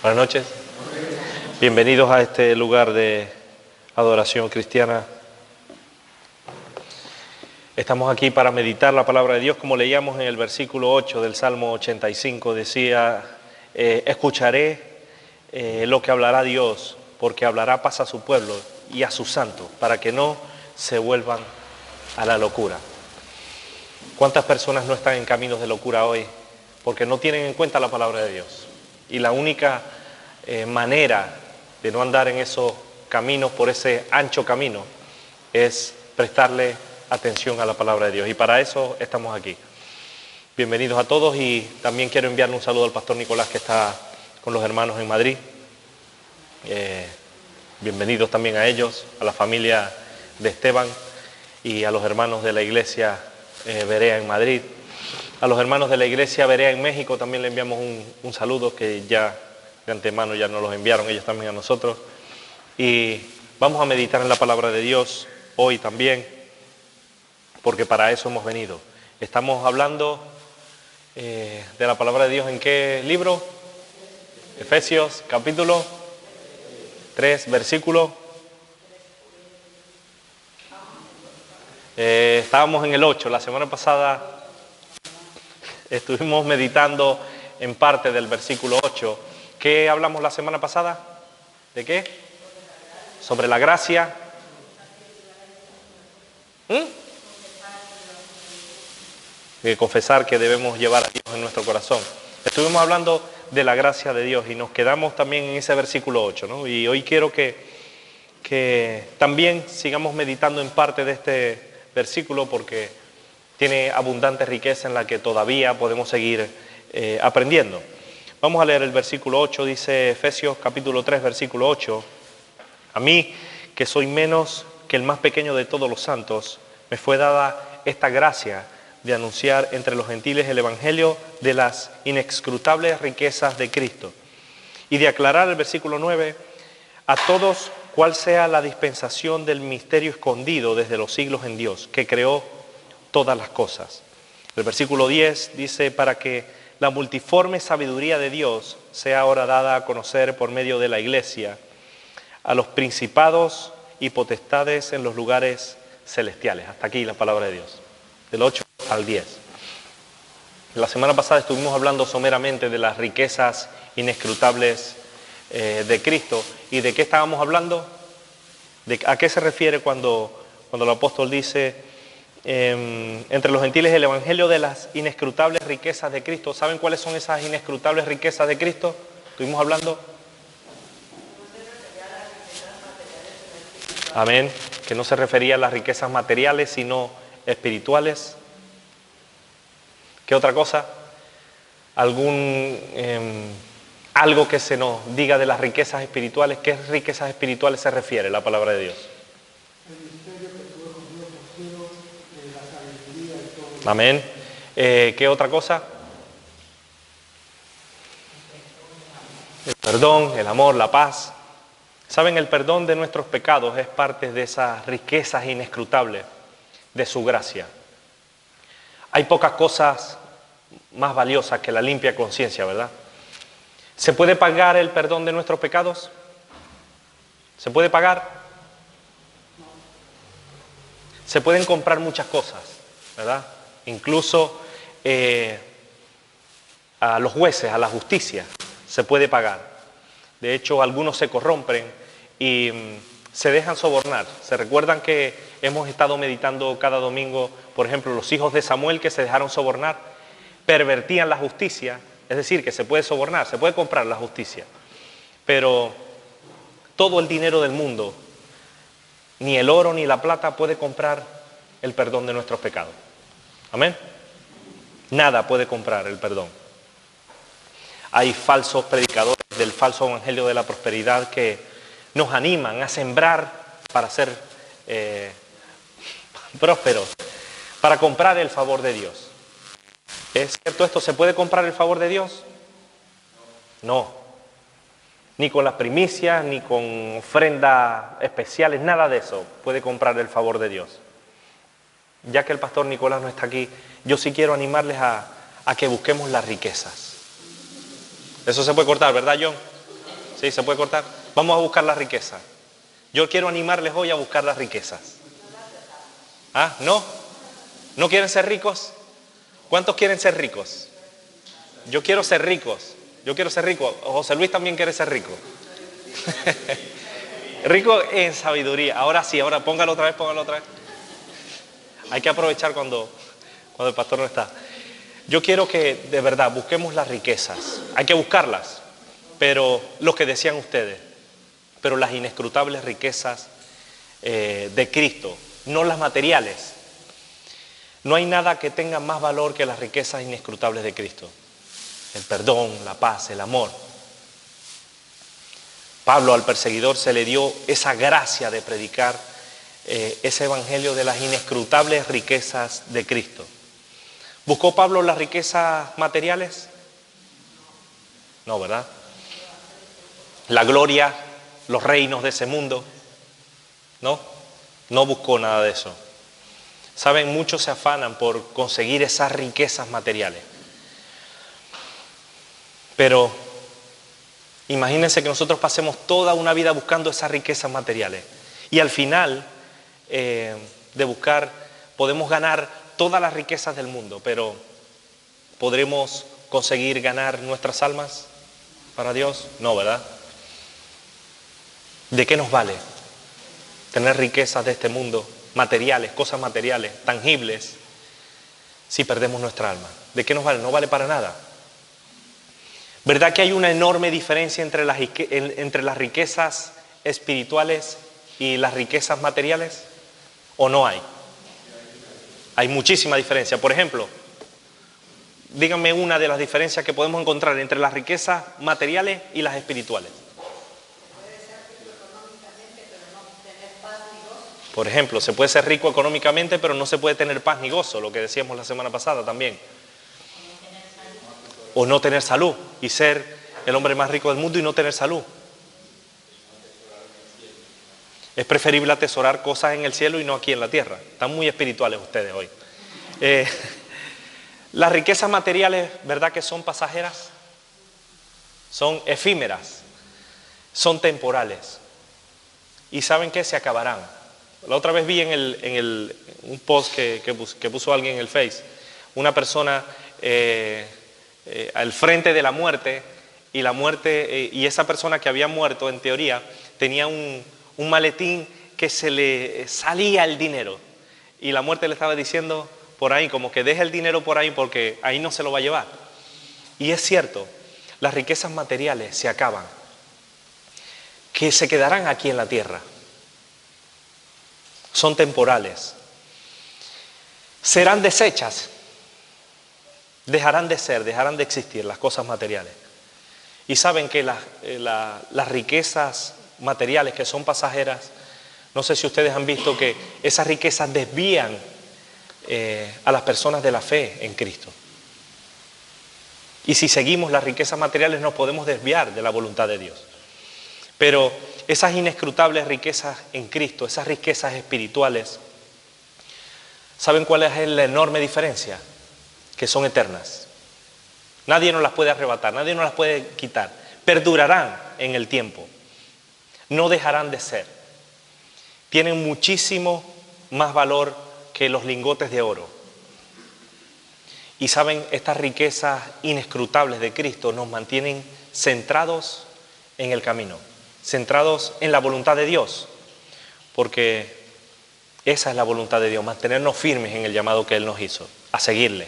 Buenas noches. Bienvenidos a este lugar de adoración cristiana. Estamos aquí para meditar la palabra de Dios, como leíamos en el versículo 8 del Salmo 85, decía, escucharé lo que hablará Dios, porque hablará paz a su pueblo y a sus santos, para que no se vuelvan a la locura. ¿Cuántas personas no están en caminos de locura hoy? Porque no tienen en cuenta la palabra de Dios. Y la única manera de no andar en esos caminos, por ese ancho camino, es prestarle atención a la palabra de Dios. Y para eso estamos aquí. Bienvenidos a todos, y también quiero enviarle un saludo al pastor Nicolás, que está con los hermanos en Madrid. Bienvenidos también a ellos, a la familia de Esteban y a los hermanos de la iglesia Berea en Madrid. A los hermanos de la iglesia Berea en México también le enviamos un saludo, que ya de antemano ya nos los enviaron ellos también a nosotros. Y vamos a meditar en la palabra de Dios hoy también, porque para eso hemos venido. Estamos hablando de la palabra de Dios. ¿En qué libro? Efesios capítulo 3, versículo. Estábamos en el 8. La semana pasada estuvimos meditando en parte del versículo 8. ¿Qué hablamos la semana pasada? ¿De qué? Sobre la gracia. De confesar que debemos llevar a Dios en nuestro corazón. Estuvimos hablando de la gracia de Dios y nos quedamos también en ese versículo 8, ¿no? Y hoy quiero que también sigamos meditando en parte de este versículo, porque tiene abundante riqueza en la que todavía podemos seguir aprendiendo. Vamos a leer el versículo 8, dice Efesios capítulo 3, versículo 8. A mí, que soy menos que el más pequeño de todos los santos, me fue dada esta gracia de anunciar entre los gentiles el evangelio de las inescrutables riquezas de Cristo, y de aclarar el versículo 9, a todos cuál sea la dispensación del misterio escondido desde los siglos en Dios, que creó todas las cosas. El versículo 10 dice, para que la multiforme sabiduría de Dios sea ahora dada a conocer por medio de la iglesia a los principados y potestades en los lugares celestiales. Hasta aquí la palabra de Dios, del 8 al 10. La semana pasada estuvimos hablando someramente de las riquezas inescrutables de Cristo. ¿Y de qué estábamos hablando? ¿A qué se refiere cuando el apóstol dice entre los gentiles el evangelio de las inescrutables riquezas de Cristo? ¿Saben cuáles son esas inescrutables riquezas de Cristo? Estuvimos hablando. Amén. Que no se refería a las riquezas materiales, sino espirituales. ¿Qué otra cosa? Algo que se nos diga de las riquezas espirituales. ¿Qué riquezas espirituales se refiere la palabra de Dios? Amén. ¿Qué otra cosa? El perdón, el amor, la paz. ¿Saben? El perdón de nuestros pecados es parte de esas riquezas inescrutables de su gracia. Hay pocas cosas más valiosas que la limpia conciencia, ¿verdad? ¿Se puede pagar el perdón de nuestros pecados? ¿Se puede pagar? Se pueden comprar muchas cosas, ¿verdad? Incluso a los jueces, a la justicia, se puede pagar. De hecho, algunos se corrompen y se dejan sobornar. ¿Se recuerdan que hemos estado meditando cada domingo, por ejemplo, los hijos de Samuel que se dejaron sobornar? Pervertían la justicia, es decir, que se puede sobornar, se puede comprar la justicia. Pero todo el dinero del mundo, ni el oro ni la plata puede comprar el perdón de nuestros pecados. Amén. Nada puede comprar el perdón. Hay falsos predicadores del falso evangelio de la prosperidad que nos animan a sembrar para ser prósperos, para comprar el favor de Dios. ¿Es cierto esto? ¿Se puede comprar el favor de Dios? No. Ni con las primicias, ni con ofrendas especiales, nada de eso puede comprar el favor de Dios. Ya que el pastor Nicolás no está aquí, yo sí quiero animarles a que busquemos las riquezas. Eso se puede cortar, ¿verdad, John? ¿Sí? ¿Se puede cortar? Vamos a buscar la riqueza. Yo quiero animarles hoy a buscar las riquezas. ¿Ah? ¿No? ¿No quieren ser ricos? ¿Cuántos quieren ser ricos? Yo quiero ser ricos. Yo quiero ser rico. José Luis también quiere ser rico. Rico en sabiduría. Ahora sí, ahora póngalo otra vez, póngalo otra vez. Hay que aprovechar cuando el pastor no está. Yo quiero que de verdad busquemos las riquezas. Hay que buscarlas, pero lo que decían ustedes, pero las inescrutables riquezas de Cristo, no las materiales. No hay nada que tenga más valor que las riquezas inescrutables de Cristo. El perdón, la paz, el amor. Pablo al perseguidor se le dio esa gracia de predicar ese evangelio de las inescrutables riquezas de Cristo. ¿Buscó Pablo las riquezas materiales? No, ¿verdad? La gloria, los reinos de ese mundo. No, no buscó nada de eso. Saben, muchos se afanan por conseguir esas riquezas materiales. Pero imagínense que nosotros pasemos toda una vida buscando esas riquezas materiales. Y al final de buscar, podemos ganar todas las riquezas del mundo, pero ¿podremos conseguir ganar nuestras almas para Dios? No, ¿verdad? ¿De qué nos vale tener riquezas de este mundo, materiales, cosas materiales, tangibles, si perdemos nuestra alma? ¿De qué nos vale? No vale para nada. ¿Verdad que hay una enorme diferencia entre las riquezas espirituales y las riquezas materiales? ¿O no hay? Hay muchísima diferencia. Por ejemplo, díganme una de las diferencias que podemos encontrar entre las riquezas materiales y las espirituales. Por ejemplo, se puede ser rico económicamente, pero no se puede tener paz ni gozo, lo que decíamos la semana pasada también. O no tener salud y ser el hombre más rico del mundo y no tener salud. Es preferible atesorar cosas en el cielo y no aquí en la tierra. Están muy espirituales ustedes hoy. Las riquezas materiales, ¿verdad que son pasajeras? Son efímeras, son temporales. ¿Y saben qué? Se acabarán. La otra vez vi en un post que puso alguien en el Face, una persona al frente de la muerte, y la muerte, y esa persona que había muerto, en teoría, tenía un maletín que se le salía el dinero. Y la muerte le estaba diciendo por ahí, como que deje el dinero por ahí porque ahí no se lo va a llevar. Y es cierto, las riquezas materiales se acaban, que se quedarán aquí en la tierra. Son temporales. Serán desechas. Dejarán de ser, dejarán de existir las cosas materiales. Y saben que las riquezas materiales que son pasajeras, no sé si ustedes han visto que esas riquezas desvían a las personas de la fe en Cristo. Y si seguimos las riquezas materiales nos podemos desviar de la voluntad de Dios. Pero esas inescrutables riquezas en Cristo, esas riquezas espirituales, ¿saben cuál es la enorme diferencia? Que son eternas. Nadie nos las puede arrebatar, nadie nos las puede quitar. Perdurarán en el tiempo. No dejarán de ser. Tienen muchísimo más valor que los lingotes de oro. Y saben, estas riquezas inescrutables de Cristo nos mantienen centrados en el camino, centrados en la voluntad de Dios, porque esa es la voluntad de Dios, mantenernos firmes en el llamado que Él nos hizo, a seguirle.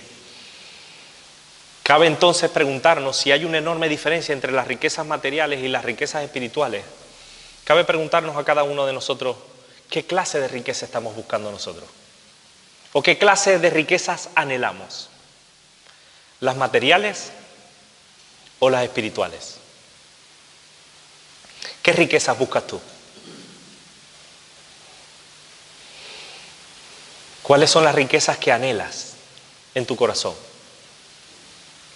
Cabe entonces preguntarnos si hay una enorme diferencia entre las riquezas materiales y las riquezas espirituales. Cabe preguntarnos a cada uno de nosotros qué clase de riqueza estamos buscando nosotros, o qué clase de riquezas anhelamos, las materiales o las espirituales. ¿Qué riquezas buscas tú? ¿Cuáles son las riquezas que anhelas en tu corazón?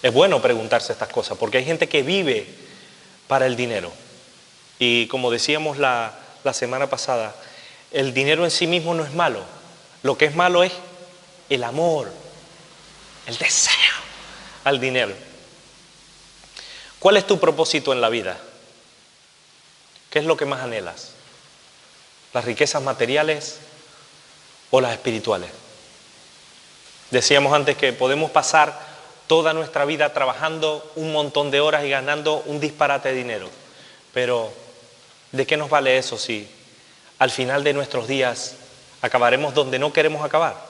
Es bueno preguntarse estas cosas porque hay gente que vive para el dinero. Y como decíamos la semana pasada, el dinero en sí mismo no es malo. Lo que es malo es el amor, el deseo al dinero. ¿Cuál es tu propósito en la vida? ¿Qué es lo que más anhelas? ¿Las riquezas materiales o las espirituales? Decíamos antes que podemos pasar toda nuestra vida trabajando un montón de horas y ganando un disparate de dinero. Pero, ¿de qué nos vale eso si al final de nuestros días acabaremos donde no queremos acabar?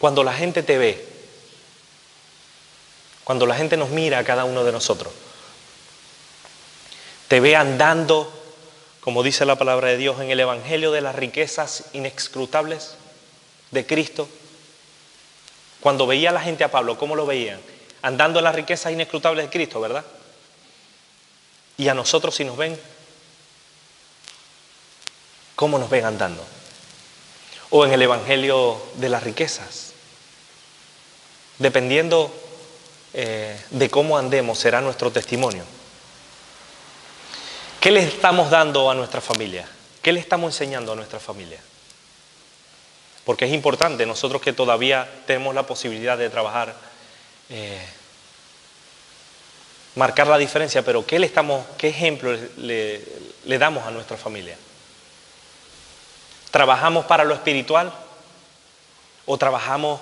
Cuando la gente te ve, cuando la gente nos mira a cada uno de nosotros, te ve andando, como dice la palabra de Dios, en el evangelio de las riquezas inescrutables de Cristo. Cuando veía a la gente a Pablo, ¿cómo lo veían? Andando en las riquezas inescrutables de Cristo, ¿verdad? Y a nosotros, si nos ven, ¿cómo nos ven andando? O en el evangelio de las riquezas. Dependiendo de cómo andemos, será nuestro testimonio. ¿Qué le estamos dando a nuestra familia? ¿Qué le estamos enseñando a nuestra familia? Porque es importante, nosotros que todavía tenemos la posibilidad de trabajar, marcar la diferencia, pero ¿qué ejemplo le damos a nuestra familia? ¿Trabajamos para lo espiritual o trabajamos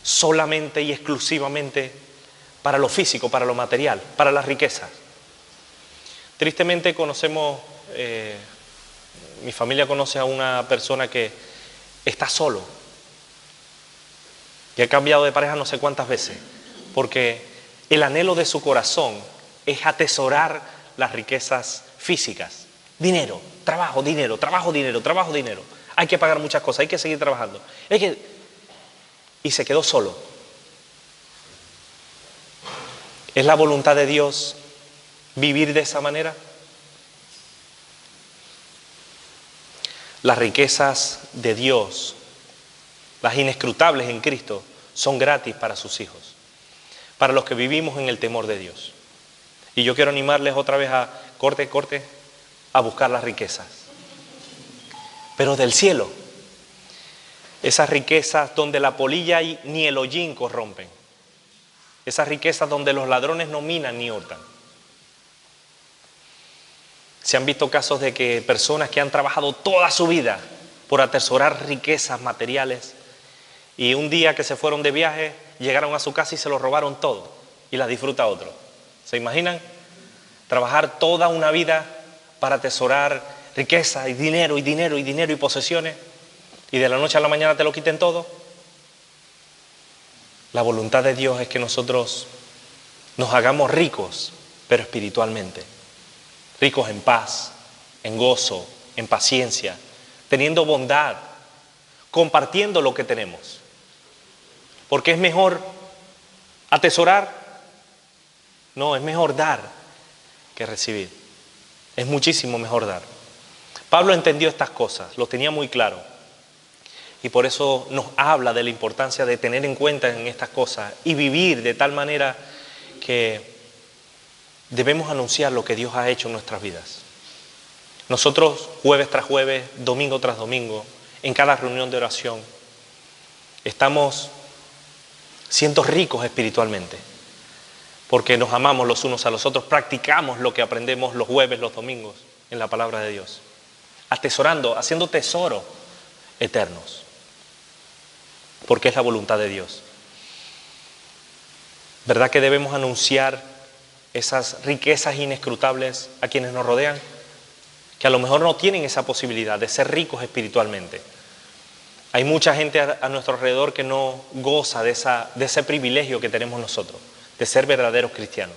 solamente y exclusivamente para lo físico, para lo material, para las riquezas? Tristemente conocemos, mi familia conoce a una persona que está solo y ha cambiado de pareja no sé cuántas veces, porque el anhelo de su corazón es atesorar las riquezas físicas. Dinero, trabajo, dinero, trabajo, dinero, trabajo, dinero. Hay que pagar muchas cosas, hay que seguir trabajando. Y se quedó solo. ¿Es la voluntad de Dios vivir de esa manera? Las riquezas de Dios, las inescrutables en Cristo, son gratis para sus hijos, para los que vivimos en el temor de Dios. Y yo quiero animarles otra vez a corte, a buscar las riquezas. Pero del cielo, esas riquezas donde la polilla ni el hollín corrompen, esas riquezas donde los ladrones no minan ni hurtan. Se han visto casos de que personas que han trabajado toda su vida por atesorar riquezas materiales y un día que se fueron de viaje, llegaron a su casa y se lo robaron todo y la disfruta otro. ¿Se imaginan? Trabajar toda una vida para atesorar riqueza y dinero y dinero y dinero y posesiones y de la noche a la mañana te lo quiten todo. La voluntad de Dios es que nosotros nos hagamos ricos, pero espiritualmente. Ricos en paz, en gozo, en paciencia, teniendo bondad, compartiendo lo que tenemos. Porque es mejor atesorar, no, es mejor dar que recibir. Es muchísimo mejor dar. Pablo entendió estas cosas, lo tenía muy claro. Y por eso nos habla de la importancia de tener en cuenta en estas cosas y vivir de tal manera que debemos anunciar lo que Dios ha hecho en nuestras vidas. Nosotros, jueves tras jueves, domingo tras domingo, en cada reunión de oración, estamos siendo ricos espiritualmente, porque nos amamos los unos a los otros, practicamos lo que aprendemos los jueves, los domingos, en la palabra de Dios, atesorando, haciendo tesoros eternos, porque es la voluntad de Dios. ¿Verdad que debemos anunciar esas riquezas inescrutables a quienes nos rodean? Que a lo mejor no tienen esa posibilidad de ser ricos espiritualmente. Hay mucha gente a nuestro alrededor que no goza de ese privilegio que tenemos nosotros, de ser verdaderos cristianos.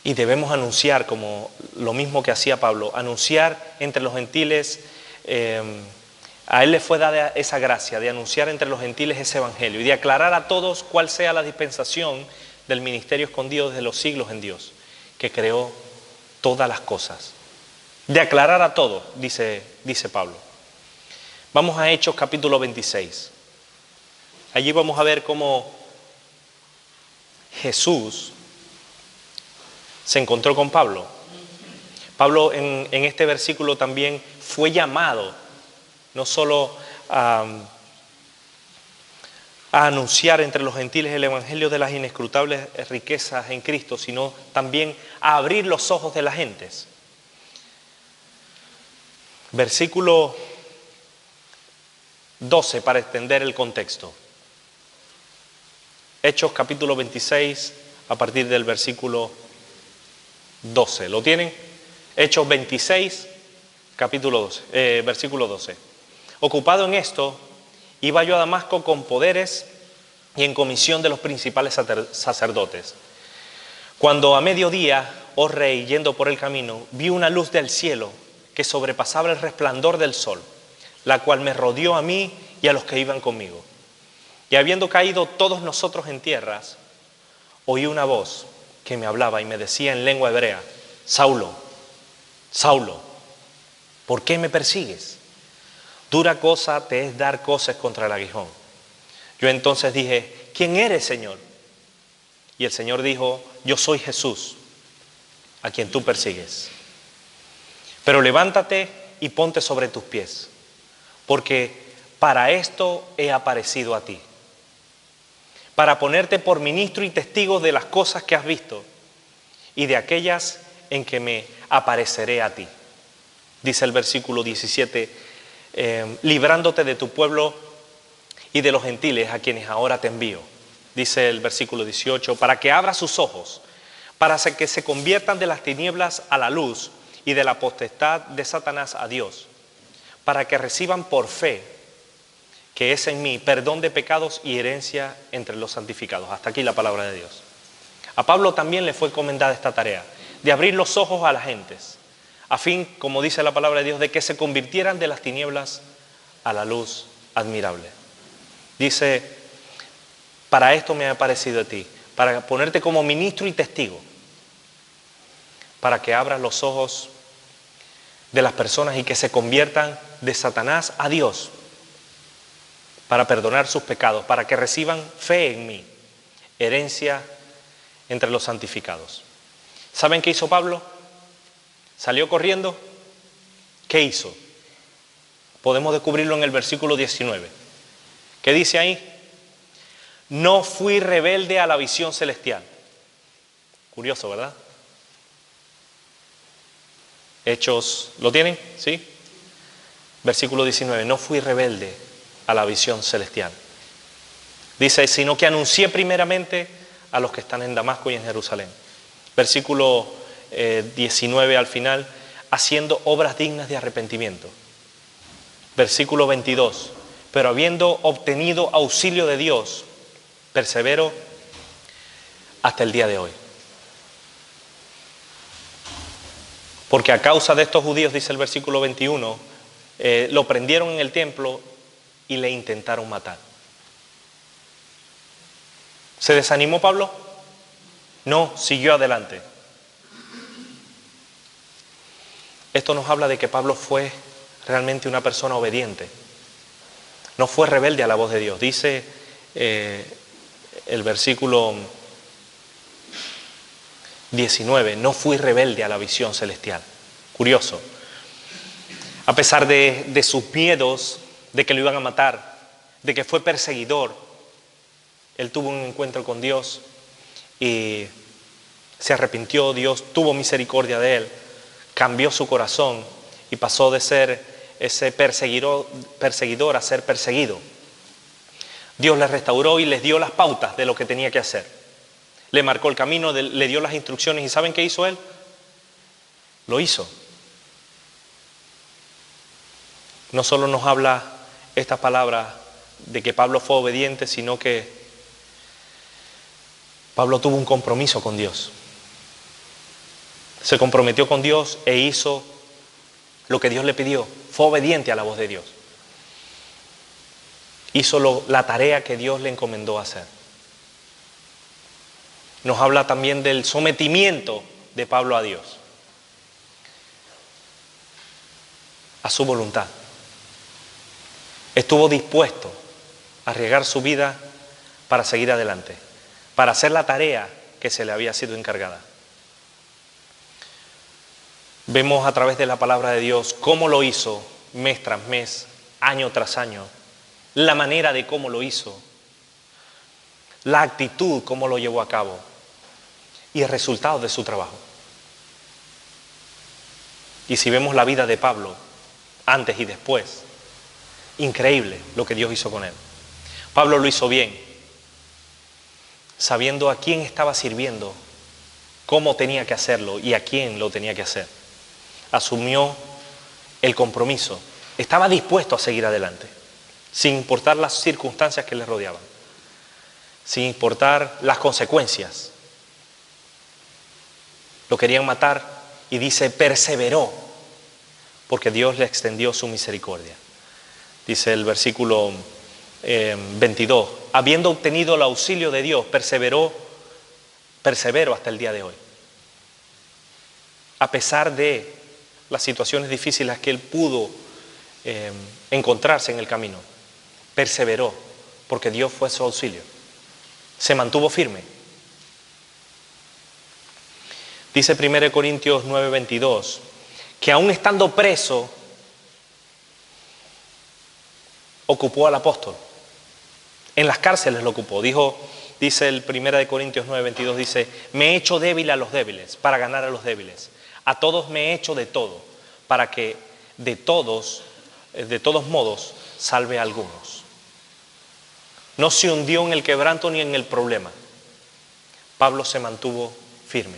Y debemos anunciar, como lo mismo que hacía Pablo, anunciar entre los gentiles. A él le fue dada esa gracia de anunciar entre los gentiles ese evangelio y de aclarar a todos cuál sea la dispensación del ministerio escondido desde los siglos en Dios, que creó todas las cosas. De aclarar a todos, dice Pablo. Vamos a Hechos capítulo 26. Allí vamos a ver cómo Jesús se encontró con Pablo. Pablo en este versículo también fue llamado no solo a anunciar entre los gentiles el evangelio de las inescrutables riquezas en Cristo, sino también a abrir los ojos de las gentes. Versículo 12 para extender el contexto. Hechos capítulo 26 a partir del versículo 12. ¿Lo tienen? Hechos 26, versículo 12. Ocupado en esto, iba yo a Damasco con poderes y en comisión de los principales sacerdotes. Cuando a mediodía, oh rey, yendo por el camino, vi una luz del cielo que sobrepasaba el resplandor del sol, la cual me rodeó a mí y a los que iban conmigo. Y habiendo caído todos nosotros en tierras, oí una voz que me hablaba y me decía en lengua hebrea: Saulo, Saulo, ¿por qué me persigues? Dura cosa te es dar coces contra el aguijón. Yo entonces dije: ¿quién eres, Señor? Y el Señor dijo: yo soy Jesús, a quien tú persigues. Pero levántate y ponte sobre tus pies, porque para esto he aparecido a ti, para ponerte por ministro y testigo de las cosas que has visto y de aquellas en que me apareceré a ti. Dice el versículo 17, librándote de tu pueblo y de los gentiles a quienes ahora te envío. Dice el versículo 18, para que abra sus ojos, para que se conviertan de las tinieblas a la luz y de la potestad de Satanás a Dios, para que reciban por fe que es en mí perdón de pecados y herencia entre los santificados. Hasta aquí la palabra de Dios. A Pablo también le fue encomendada esta tarea, de abrir los ojos a las gentes, a fin, como dice la palabra de Dios, de que se convirtieran de las tinieblas a la luz admirable. Dice, para esto me ha aparecido a ti, para ponerte como ministro y testigo, para que abras los ojos de las personas y que se conviertan de Satanás a Dios, para perdonar sus pecados, para que reciban fe en mí, herencia entre los santificados. ¿Saben qué hizo Pablo? ¿Salió corriendo? ¿Qué hizo? Podemos descubrirlo en el versículo 19. ¿Qué dice ahí? No fui rebelde a la visión celestial. Curioso, ¿verdad? Hechos, ¿lo tienen? ¿Sí? Versículo 19, no fui rebelde a la visión celestial. Dice, sino que anuncié primeramente a los que están en Damasco y en Jerusalén. Versículo 19 al final, haciendo obras dignas de arrepentimiento. Versículo 22, pero habiendo obtenido auxilio de Dios, persevero hasta el día de hoy. Porque a causa de estos judíos, dice el versículo 21, lo prendieron en el templo y le intentaron matar. ¿Se desanimó Pablo? No, siguió adelante. Esto nos habla de que Pablo fue realmente una persona obediente. No fue rebelde a la voz de Dios. Dice el versículo 19, no fui rebelde a la visión celestial. Curioso. A pesar de sus miedos, de que lo iban a matar, de que fue perseguidor, él tuvo un encuentro con Dios y se arrepintió. Dios tuvo misericordia de él, cambió su corazón y pasó de ser ese perseguidor a ser perseguido. Dios le restauró y les dio las pautas de lo que tenía que hacer. Le marcó el camino, le dio las instrucciones. ¿Y saben qué hizo él? Lo hizo. No solo nos habla esta palabra de que Pablo fue obediente, sino que Pablo tuvo un compromiso con Dios. Se comprometió con Dios e hizo lo que Dios le pidió. Fue obediente a la voz de Dios. Hizo la tarea que Dios le encomendó hacer. Nos habla también del sometimiento de Pablo a Dios, a su voluntad. Estuvo dispuesto a arriesgar su vida para seguir adelante, para hacer la tarea que se le había sido encargada. Vemos a través de la palabra de Dios cómo lo hizo mes tras mes, año tras año, la manera de cómo lo hizo. la actitud, cómo lo llevó a cabo y el resultado de su trabajo. Y si vemos la vida de Pablo, antes y después, increíble lo que Dios hizo con él. Pablo lo hizo bien, sabiendo a quién estaba sirviendo, cómo tenía que hacerlo y a quién lo tenía que hacer. Asumió el compromiso, estaba dispuesto a seguir adelante, sin importar las circunstancias que le rodeaban, sin importar las consecuencias. Lo querían matar y dice, perseveró, porque Dios le extendió su misericordia. Dice el versículo 22, habiendo obtenido el auxilio de Dios, persevero hasta el día de hoy. A pesar de las situaciones difíciles que él pudo encontrarse en el camino, perseveró, porque Dios fue su auxilio. Se mantuvo firme. Dice 1 Corintios 9:22, que aún estando preso, ocupó al apóstol. En las cárceles lo ocupó. Dice el 1 Corintios 9:22, dice, me he hecho débil a los débiles, para ganar a los débiles. A todos me he hecho de todo, para que de todos modos, salve a algunos. No se hundió en el quebranto ni en el problema. Pablo se mantuvo firme.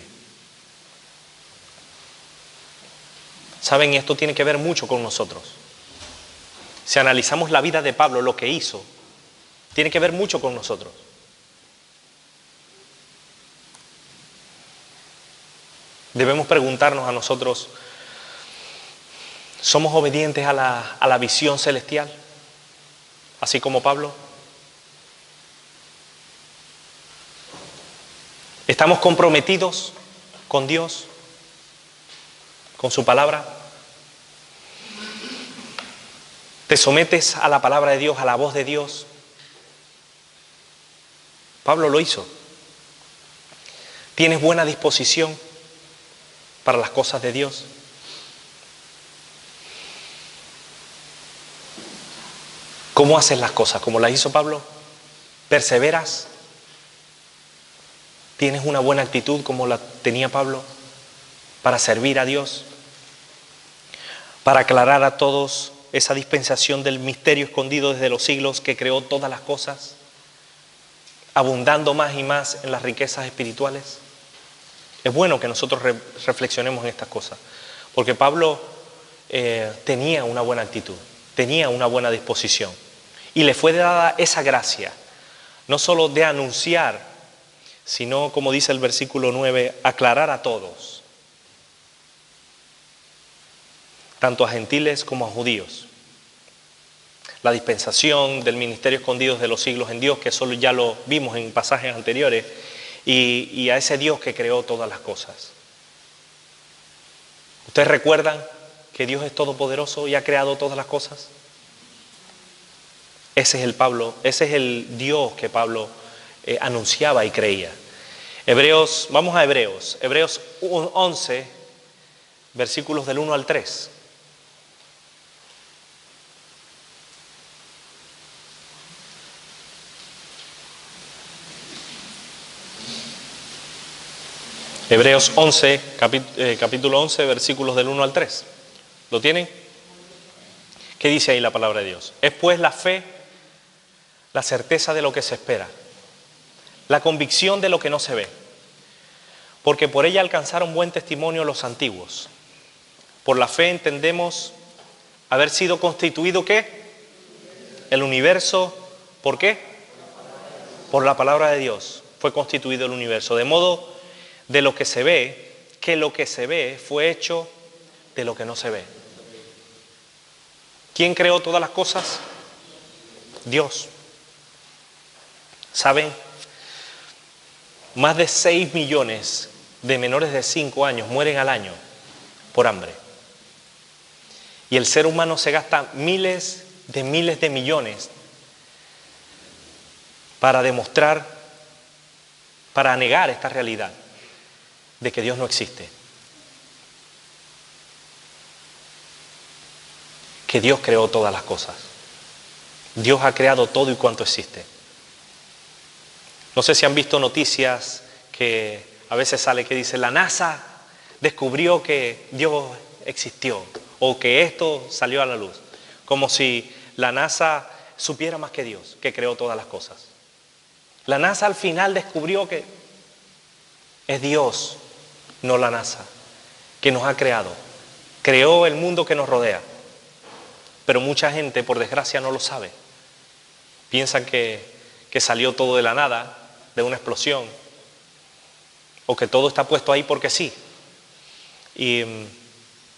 Saben, esto tiene que ver mucho con nosotros. Si analizamos la vida de Pablo, lo que hizo, tiene que ver mucho con nosotros. Debemos preguntarnos a nosotros, ¿somos obedientes a la visión celestial? Así como Pablo. ¿Estamos comprometidos con Dios? ¿Con su palabra? ¿Te sometes a la palabra de Dios, a la voz de Dios? Pablo lo hizo. ¿Tienes buena disposición para las cosas de Dios? ¿Cómo haces las cosas? ¿Como las hizo Pablo? ¿Perseveras? ¿Tienes una buena actitud como la tenía Pablo para servir a Dios? Para aclarar a todos esa dispensación del misterio escondido desde los siglos que creó todas las cosas, abundando más y más en las riquezas espirituales. Es bueno que nosotros reflexionemos en estas cosas, porque Pablo tenía una buena actitud, tenía una buena disposición, y le fue dada esa gracia, no solo de anunciar, sino, como dice el versículo 9, aclarar a todos, tanto a gentiles como a judíos. La dispensación del ministerio escondido de los siglos en Dios, que solo ya lo vimos en pasajes anteriores, y a ese Dios que creó todas las cosas. ¿Ustedes recuerdan que Dios es todopoderoso y ha creado todas las cosas? Ese es el Dios que Pablo anunciaba y creía. Vamos a Hebreos 11, versículos del 1 al 3. Hebreos 11, capítulo 11, versículos del 1 al 3. ¿Lo tienen? ¿Qué dice ahí la palabra de Dios? Es pues la fe, la certeza de lo que se espera, la convicción de lo que no se ve, porque por ella alcanzaron buen testimonio los antiguos. Por la fe entendemos haber sido constituido, ¿qué? El universo, ¿por qué? Por la palabra de Dios fue constituido el universo, de modo de lo que se ve, que lo que se ve fue hecho de lo que no se ve. ¿Quién creó todas las cosas? Dios. ¿Saben? Más de 6 millones de menores de 5 años mueren al año por hambre. Y el ser humano se gasta miles de millones para demostrar, para negar esta realidad de que Dios no existe. Que Dios creó todas las cosas. Dios ha creado todo y cuanto existe. No sé si han visto noticias que a veces sale que dice la NASA descubrió que Dios existió o que esto salió a la luz. Como si la NASA supiera más que Dios, que creó todas las cosas. La NASA al final descubrió que es Dios, no la NASA, que nos ha creado. Creó el mundo que nos rodea. Pero mucha gente, por desgracia, no lo sabe. Piensan que salió todo de la nada, de una explosión, o que todo está puesto ahí porque sí. Y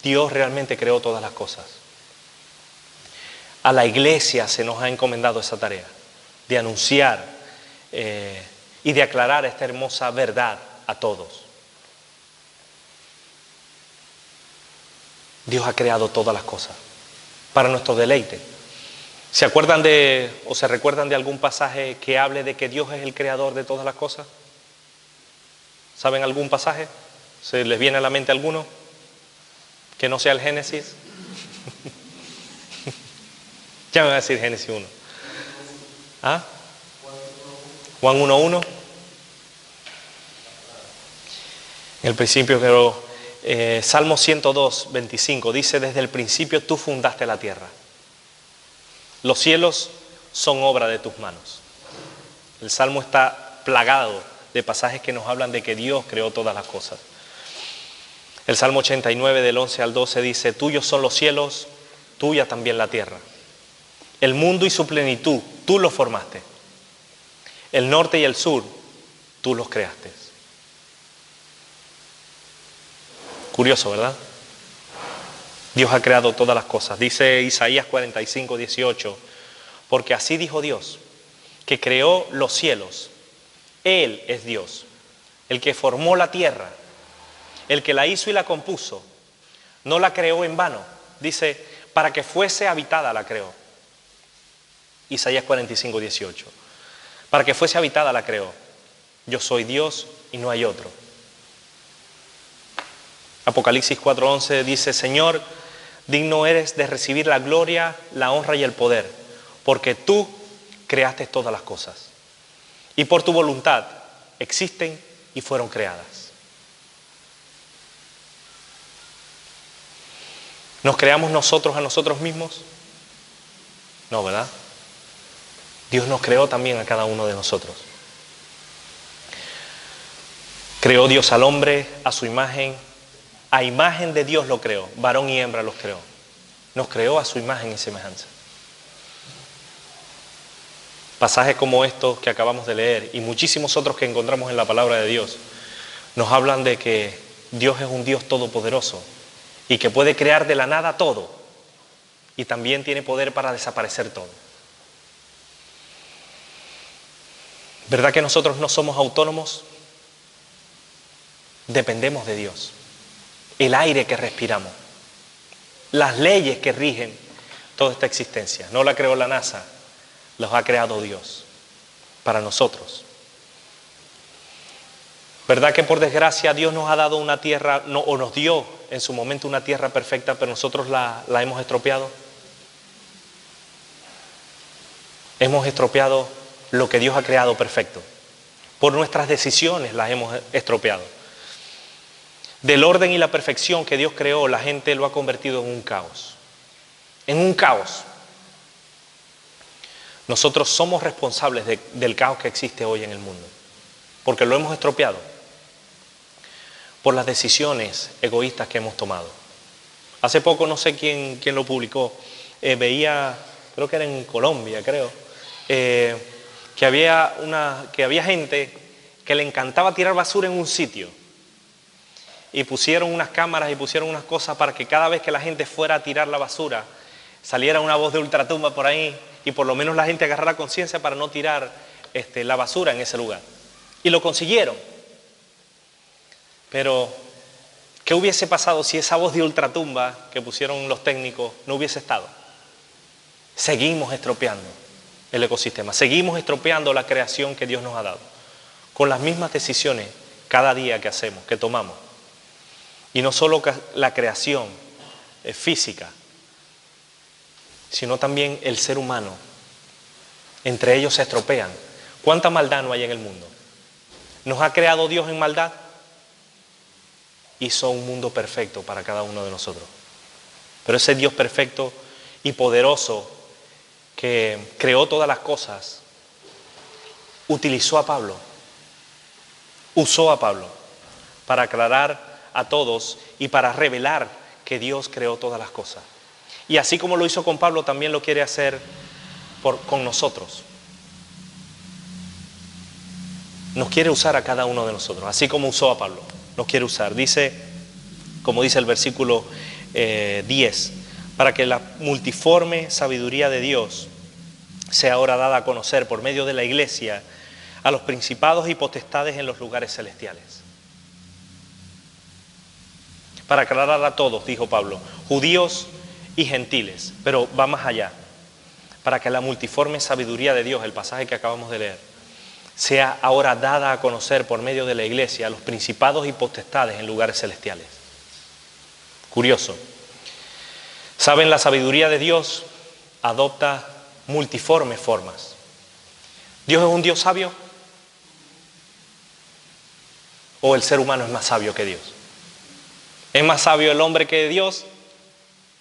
Dios realmente creó todas las cosas. A la iglesia se nos ha encomendado esa tarea de anunciar y de aclarar esta hermosa verdad a todos. Dios ha creado todas las cosas para nuestro deleite. ¿Se acuerdan o se recuerdan de algún pasaje que hable de que Dios es el creador de todas las cosas? ¿Saben algún pasaje? ¿Se les viene a la mente alguno? Que no sea el Génesis. Ya me voy a decir Génesis 1. ¿Ah? Juan 1:1. En el principio, pero Salmo 102:25 dice: desde el principio tú fundaste la tierra. Los cielos son obra de tus manos. El Salmo está plagado de pasajes que nos hablan de que Dios creó todas las cosas. El Salmo 89 del 11 al 12 dice: tuyos son los cielos, tuya también la tierra. El mundo y su plenitud, tú los formaste. El norte y el sur, tú los creaste. Curioso, ¿verdad? Dios ha creado todas las cosas. Dice Isaías 45:18, porque así dijo Dios, que creó los cielos. Él es Dios, el que formó la tierra, el que la hizo y la compuso. No la creó en vano. Dice, para que fuese habitada la creó. Isaías 45:18. Para que fuese habitada la creó. Yo soy Dios y no hay otro. Apocalipsis 4:11 dice: Señor, digno eres de recibir la gloria, la honra y el poder, porque tú creaste todas las cosas. Y por tu voluntad existen y fueron creadas. ¿Nos creamos nosotros a nosotros mismos? No, ¿verdad? Dios nos creó también a cada uno de nosotros. Creó Dios al hombre a su imagen. A imagen de Dios lo creó. Varón y hembra los creó. Nos creó a su imagen y semejanza. Pasajes como estos que acabamos de leer y muchísimos otros que encontramos en la palabra de Dios nos hablan de que Dios es un Dios todopoderoso y que puede crear de la nada todo y también tiene poder para desaparecer todo. ¿Verdad que nosotros no somos autónomos? Dependemos de Dios. El aire que respiramos, las leyes que rigen toda esta existencia. No la creó la NASA, los ha creado Dios para nosotros. ¿Verdad que por desgracia Dios nos ha dado una tierra, o nos dio en su momento una tierra perfecta, pero nosotros la hemos estropeado? Hemos estropeado lo que Dios ha creado perfecto. Por nuestras decisiones las hemos estropeado. Del orden y la perfección que Dios creó, la gente lo ha convertido en un caos. En un caos. Nosotros somos responsables del caos que existe hoy en el mundo, porque lo hemos estropeado por las decisiones egoístas que hemos tomado. Hace poco, no sé quién lo publicó, veía, creo que era en Colombia, que había gente que le encantaba tirar basura en un sitio. Y pusieron unas cámaras y pusieron unas cosas para que cada vez que la gente fuera a tirar la basura, saliera una voz de ultratumba por ahí y por lo menos la gente agarrara conciencia para no tirar la basura en ese lugar. Y lo consiguieron. Pero, ¿qué hubiese pasado si esa voz de ultratumba que pusieron los técnicos no hubiese estado? Seguimos estropeando el ecosistema, seguimos estropeando la creación que Dios nos ha dado, con las mismas decisiones cada día que hacemos, que tomamos. Y no solo la creación física, sino también el ser humano. Entre ellos se estropean ¿Cuánta maldad no hay en el mundo? ¿Nos ha creado Dios en maldad? Hizo un mundo perfecto para cada uno de nosotros. Pero ese Dios perfecto y poderoso que creó todas las cosas, utilizó a Pablo, usó a Pablo para aclarar a todos y para revelar que Dios creó todas las cosas. Y así como lo hizo con Pablo, también lo quiere hacer con nosotros. Nos quiere usar a cada uno de nosotros, así como usó a Pablo. Nos quiere usar. Dice, como dice el versículo 10, para que la multiforme sabiduría de Dios sea ahora dada a conocer por medio de la iglesia a los principados y potestades en los lugares celestiales. Para aclarar a todos, dijo Pablo, judíos y gentiles, pero va más allá. Para que la multiforme sabiduría de Dios, el pasaje que acabamos de leer, sea ahora dada a conocer por medio de la iglesia a los principados y potestades en lugares celestiales. Curioso. ¿Saben? La sabiduría de Dios adopta multiformes formas. ¿Dios es un Dios sabio? ¿O el ser humano es más sabio que Dios? ¿Es más sabio el hombre que Dios?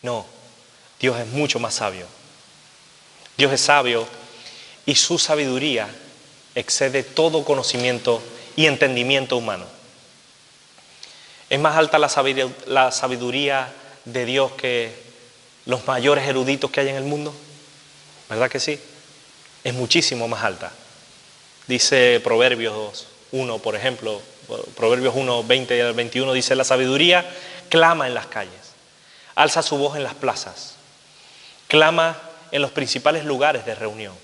No, Dios es mucho más sabio. Dios es sabio y su sabiduría excede todo conocimiento y entendimiento humano. ¿Es más alta la sabiduría de Dios que los mayores eruditos que hay en el mundo? ¿Verdad que sí? Es muchísimo más alta. Dice Proverbios 1, por ejemplo, Proverbios 1, 20 al 21, dice: la sabiduría clama en las calles, alza su voz en las plazas, clama en los principales lugares de reunión,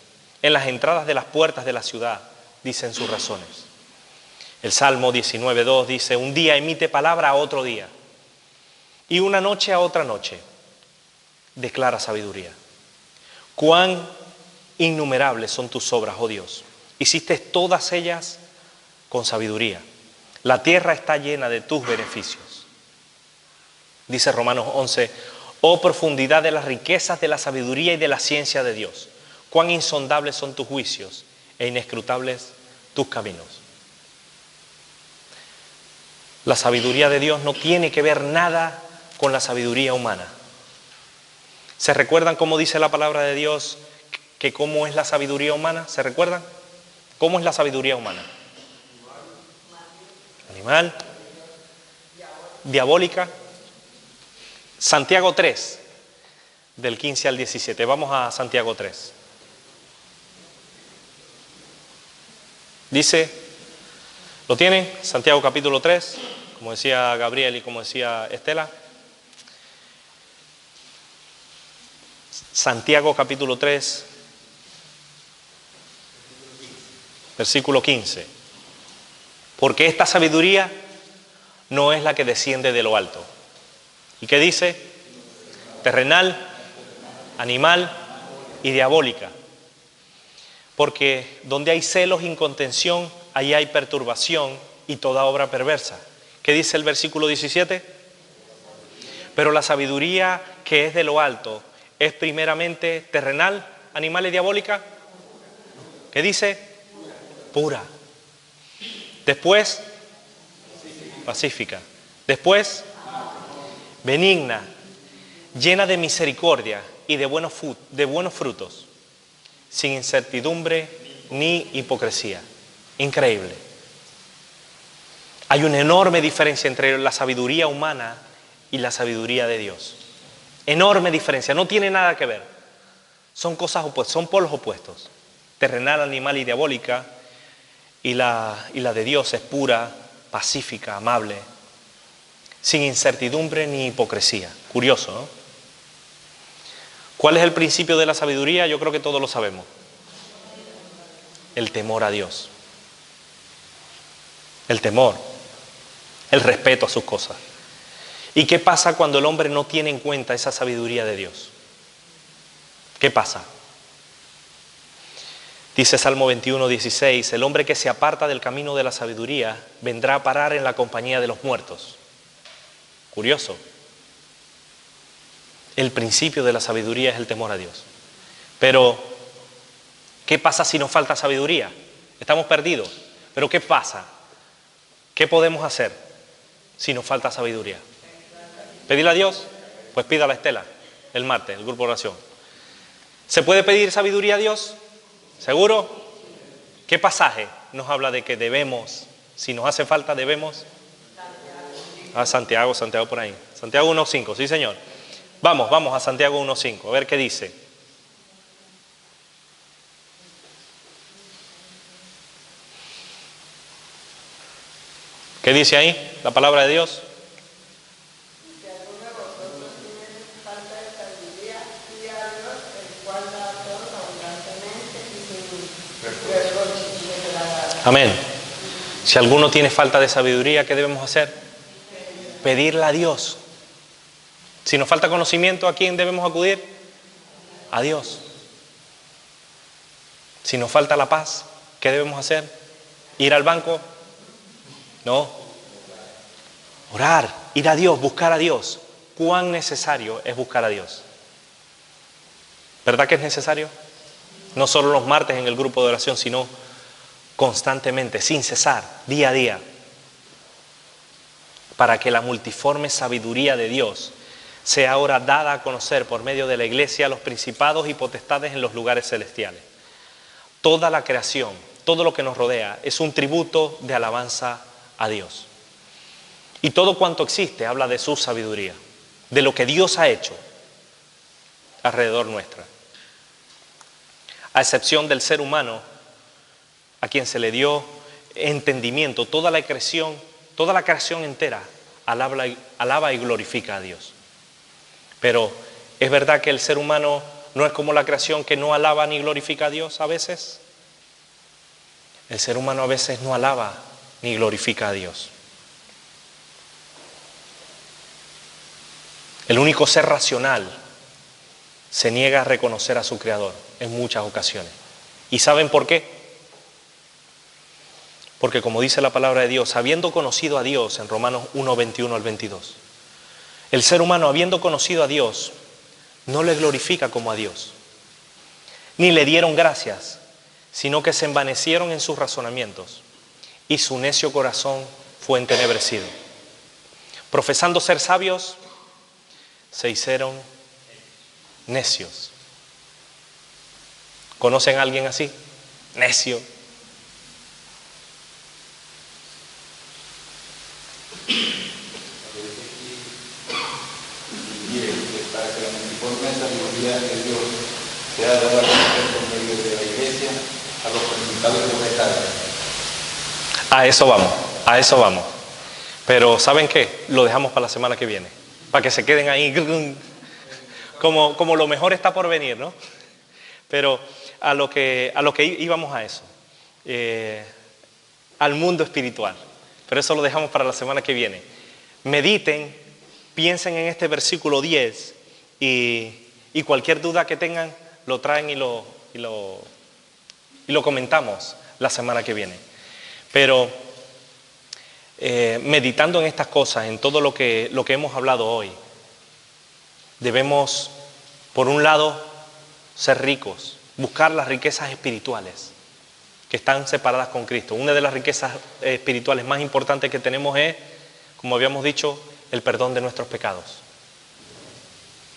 en las entradas de las puertas de la ciudad, dicen sus razones. El Salmo 19:2 dice: un día emite palabra a otro día, y una noche a otra noche, declara sabiduría. Cuán innumerables son tus obras, oh Dios, hiciste todas ellas con sabiduría. La tierra está llena de tus beneficios. Dice Romanos 11: oh profundidad de las riquezas de la sabiduría y de la ciencia de Dios, cuán insondables son tus juicios e inescrutables tus caminos. La sabiduría de Dios no tiene que ver nada con la sabiduría humana. ¿Se recuerdan cómo dice la palabra de Dios que cómo es la sabiduría humana? ¿Se recuerdan? ¿Cómo es la sabiduría humana? Animal, diabólica. Santiago 3, del 15 al 17. Vamos a Santiago 3. Dice, ¿lo tienen? Santiago capítulo 3, como decía Gabriel y como decía Estela. Santiago capítulo 3, versículo 15. Porque esta sabiduría no es la que desciende de lo alto. ¿Y qué dice? Terrenal, animal y diabólica. Porque donde hay celos y contención, ahí hay perturbación y toda obra perversa. ¿Qué dice el versículo 17? Pero la sabiduría que es de lo alto es primeramente terrenal, animal y diabólica. ¿Qué dice? Pura. Después, pacífica. Después, benigna, llena de misericordia y de buenos frutos, sin incertidumbre ni hipocresía. Increíble. Hay una enorme diferencia entre la sabiduría humana y la sabiduría de Dios. Enorme diferencia, no tiene nada que ver. Son cosas opuestas, son polos opuestos. Terrenal, animal y diabólica, y la de Dios es pura, pacífica, amable, sin incertidumbre ni hipocresía. Curioso, ¿no? ¿Cuál es el principio de la sabiduría? Yo creo que todos lo sabemos. El temor a Dios. El temor. El respeto a sus cosas. ¿Y qué pasa cuando el hombre no tiene en cuenta esa sabiduría de Dios? ¿Qué pasa? Dice Salmo 21:16, el hombre que se aparta del camino de la sabiduría vendrá a parar en la compañía de los muertos. Curioso. El principio de la sabiduría es el temor a Dios. Pero, ¿qué pasa si nos falta sabiduría? Estamos perdidos. Pero ¿qué pasa? ¿Qué podemos hacer si nos falta sabiduría? ¿Pedirle a Dios? Pues pídala a Estela, el martes, el grupo de oración. ¿Se puede pedir sabiduría a Dios? ¿Seguro? ¿Qué pasaje nos habla de que debemos, si nos hace falta, debemos? Santiago por ahí. Santiago 1.5, sí señor. Vamos a Santiago 1.5, a ver qué dice. ¿Qué dice ahí la palabra de Dios? Si alguno de vosotros tiene falta de sabiduría, pide a Dios, el cual da a todos abundantemente y sin reproche, y le dará. Amén. Si alguno tiene falta de sabiduría, ¿qué debemos hacer? Pedirle a Dios. Si nos falta conocimiento, ¿a quién debemos acudir? A Dios. Si nos falta la paz, ¿qué debemos hacer? ¿Ir al banco? No. Orar, ir a Dios, buscar a Dios. ¿Cuán necesario es buscar a Dios? ¿Verdad que es necesario? No solo los martes en el grupo de oración, sino constantemente, sin cesar, día a día, para que la multiforme sabiduría de Dios sea ahora dada a conocer por medio de la iglesia a los principados y potestades en los lugares celestiales. Toda la creación, todo lo que nos rodea, es un tributo de alabanza a Dios. Y todo cuanto existe habla de su sabiduría, de lo que Dios ha hecho alrededor nuestra. A excepción del ser humano, a quien se le dio entendimiento, toda la creación entera alaba y glorifica a Dios. Pero ¿es verdad que el ser humano no es como la creación que no alaba ni glorifica a Dios a veces? El ser humano a veces no alaba ni glorifica a Dios. El único ser racional se niega a reconocer a su Creador en muchas ocasiones. ¿Y saben por qué? Porque como dice la palabra de Dios, habiendo conocido a Dios en Romanos 1:21 al 22, el ser humano habiendo conocido a Dios no le glorifica como a Dios, ni le dieron gracias, sino que se envanecieron en sus razonamientos y su necio corazón fue entenebrecido. Profesando ser sabios, se hicieron necios. ¿Conocen a alguien así? Necio. Para que la multiforme sabiduría de Dios sea dada a conocer por medio de la iglesia a los principados y potestades. A eso vamos. Pero ¿saben qué? Lo dejamos para la semana que viene, para que se queden ahí como lo mejor está por venir, ¿no? Pero a lo que íbamos a eso, al mundo espiritual. Pero eso lo dejamos para la semana que viene. Mediten, piensen en este versículo 10 y cualquier duda que tengan lo traen y lo comentamos la semana que viene. Pero meditando en estas cosas, en todo lo que hemos hablado hoy, debemos, por un lado, ser ricos, buscar las riquezas espirituales que están separadas con Cristo. Una de las riquezas espirituales más importantes que tenemos es, como habíamos dicho, el perdón de nuestros pecados,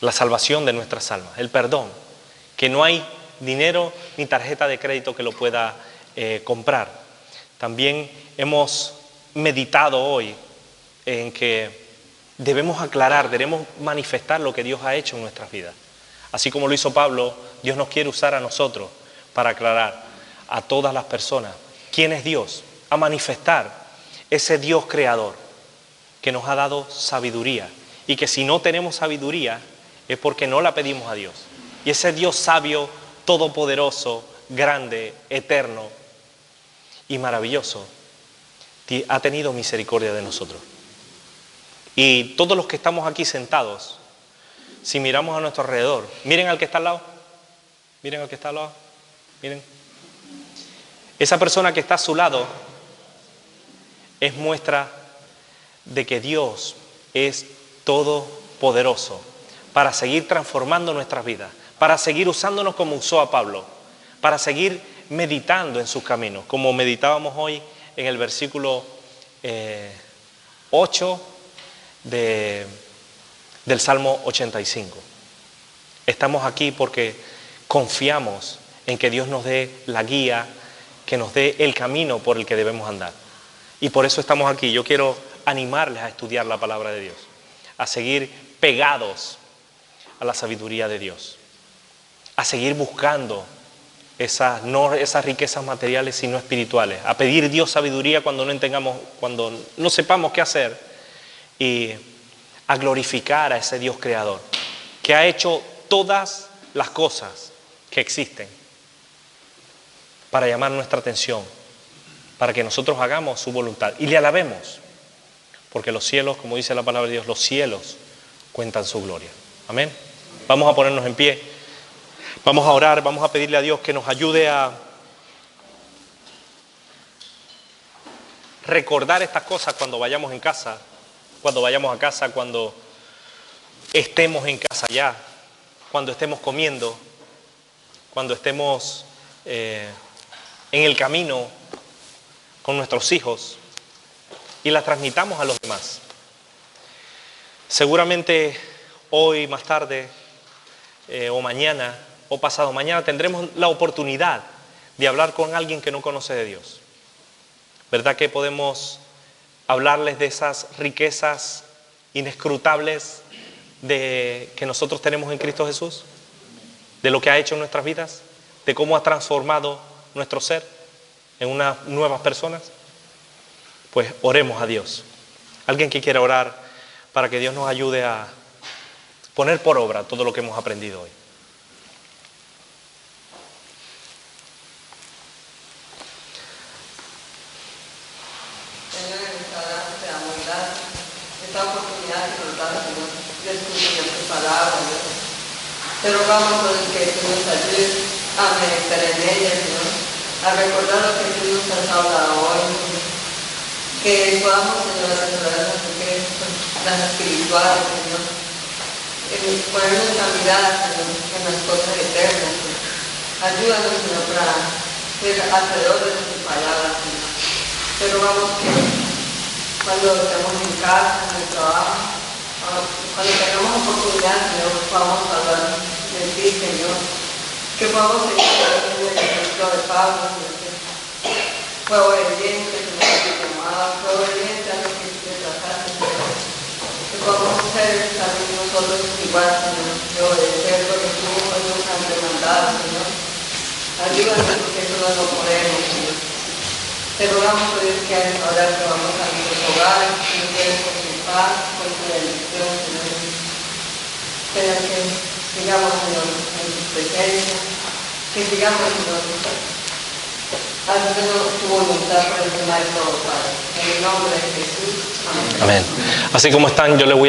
la salvación de nuestras almas, el perdón, que no hay dinero ni tarjeta de crédito que lo pueda comprar. También hemos meditado hoy en que debemos aclarar, debemos manifestar lo que Dios ha hecho en nuestras vidas. Así como lo hizo Pablo, Dios nos quiere usar a nosotros para aclarar a todas las personas quién es Dios, a manifestar ese Dios creador que nos ha dado sabiduría y que si no tenemos sabiduría es porque no la pedimos a Dios. Y ese Dios sabio, todopoderoso, grande, eterno y maravilloso ha tenido misericordia de nosotros. Y todos los que estamos aquí sentados, si miramos a nuestro alrededor, miren al que está al lado, miren al que está al lado, miren. Esa persona que está a su lado es muestra de que Dios es todopoderoso para seguir transformando nuestras vidas, para seguir usándonos como usó a Pablo, para seguir meditando en sus caminos, como meditábamos hoy en el versículo 8 del Salmo 85. Estamos aquí porque confiamos en que Dios nos dé la guía, que nos dé el camino por el que debemos andar. Y por eso estamos aquí. Yo quiero animarles a estudiar la palabra de Dios, a seguir pegados a la sabiduría de Dios, a seguir buscando no esas riquezas materiales sino espirituales, a pedir Dios sabiduría cuando no sepamos qué hacer, y a glorificar a ese Dios creador que ha hecho todas las cosas que existen para llamar nuestra atención, para que nosotros hagamos su voluntad y le alabemos, porque los cielos, como dice la palabra de Dios, los cielos cuentan su gloria. Amén. Vamos a ponernos en pie, vamos a orar, vamos a pedirle a Dios que nos ayude a recordar estas cosas cuando vayamos a casa, cuando estemos en casa ya, cuando estemos comiendo, cuando estemos en el camino con nuestros hijos, y las transmitamos a los demás. Seguramente hoy, más tarde, o mañana, o pasado mañana, tendremos la oportunidad de hablar con alguien que no conoce de Dios. ¿Verdad que podemos hablarles de esas riquezas inescrutables que nosotros tenemos en Cristo Jesús? De lo que ha hecho en nuestras vidas, de cómo ha transformado nuestro ser en unas nuevas personas. Pues oremos a Dios. Alguien que quiera orar para que Dios nos ayude a poner por obra todo lo que hemos aprendido hoy. Señor, en esta gracia te damos gracias, esta oportunidad que nos das, Señor, de escuchar tu palabra, Dios. Te rogamos, Señor, que tú nos ayudes a meditar en ella, Señor, a recordar lo que tú nos has hablado hoy, Señor. Que podamos, Señor, asegurar las espirituales, Señor, ponernos en la mirada, Señor, en las cosas eternas, Señor. Ayúdanos, Señor, para ser hacedores de tu palabra, Señor. Pero vamos que cuando estemos en casa, en el trabajo, cuando tengamos oportunidad, Señor, podamos hablar de ti, Señor. Que podamos seguir en el ejemplo de Pablo, Señor, que fue obediente, Señor, a tu llamada, fue obediente a lo que tú te trataste, Señor. Que podamos ser también nosotros igual, Señor, de obedecer lo que tú nos has demandado, Señor. Ayúdanos porque eso no lo podemos, Señor. Te rogamos, Dios, que ahora que vamos a nuestros hogares, que nos quieres con tu paz, con tu bendición, Señor. Pero que sigamos, Señor, en tu presencia, que sigamos, Señor, haciendo tu voluntad por encima de todo, Padre. En el nombre de Jesús. Amén. Amén. Así como están, yo les voy a